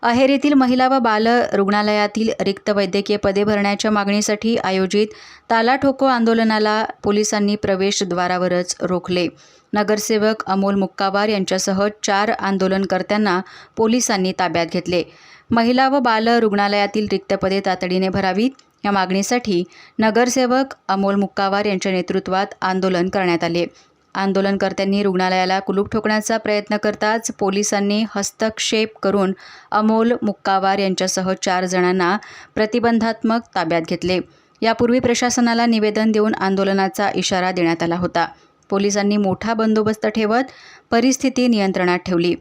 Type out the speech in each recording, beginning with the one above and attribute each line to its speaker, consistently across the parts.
Speaker 1: अहेरीतील महिला व बाल रुग्णालयातील रिक्त वैद्यकीय पदे भरण्याच्या मागणीसाठी आयोजित ताला ठोको आंदोलनाला पोलिसांनी प्रवेशद्वारावरच रोखले. नगरसेवक अमोल मुक्कावार यांच्यासह 4 आंदोलनकर्त्यांना पोलिसांनी ताब्यात घेतले. महिला व बाल रुग्णालयातील रिक्त पदे तातडीने भरावीत या मागणीसाठी नगरसेवक अमोल मुक्कावार यांच्या नेतृत्वात आंदोलन करण्यात आले. आंदोलनकर्त्यांनी रुग्णालयाला कुलूप ठोकण्याचा प्रयत्न करताच पोलिसांनी हस्तक्षेप करून अमोल मुक्कावार यांच्यासह 4 जणांना प्रतिबंधात्मक ताब्यात घेतले. यापूर्वी प्रशासनाला निवेदन देऊन आंदोलनाचा इशारा देण्यात आला होता. पोलिसांनी मोठा बंदोबस्त ठेवत परिस्थिती नियंत्रणात ठेवली.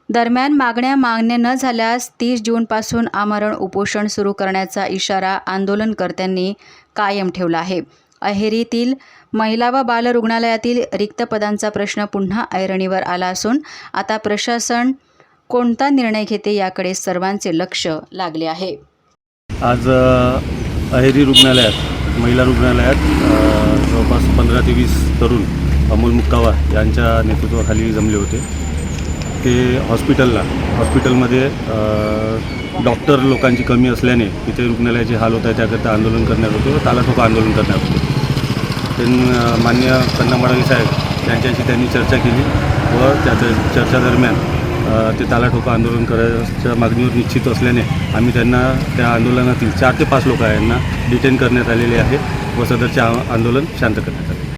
Speaker 1: दरम्यान मागण्या मान्य न झाल्यास 30 जूनपासून आमरण उपोषण सुरू करण्याचा इशारा आंदोलनकर्त्यांनी कायम ठेवला आहे. अहेरीतील महिला व बाल रुग्णालयातील रिक्त पदांचा प्रश्न पुन्हा ऐरणीवर आला असून आता प्रशासन कोणता निर्णय घेते याकडे सर्वांचे लक्ष लागले आहे.
Speaker 2: आज अहेरी रुग्णालयात महिला रुग्णालयात जवळपास 15 ते 20 तरुण अमोल मुक्कावार यांच्या नेतृत्वाखाली जमले होते. ते हॉस्पिटलमध्ये डॉक्टर लोकांची कमी असल्याने तिथे रुग्णालयाचे हाल होत आहे त्याकरता आंदोलन करण्यात होते व ताला ठोको आंदोलन करण्यात होते. माननीय कन्नामडावी साहेब यांच्याशी त्यांनी चर्चा केली व त्या चर्चादरम्यान ते ताला ठोको आंदोलन करायच्या मागणीवर निश्चित असल्याने आम्ही त्यांना त्या आंदोलनातील 4 ते 5 लोक यांना डिटेन करण्यात आलेले आहे व सदरचे आंदोलन शांत करण्यात आले.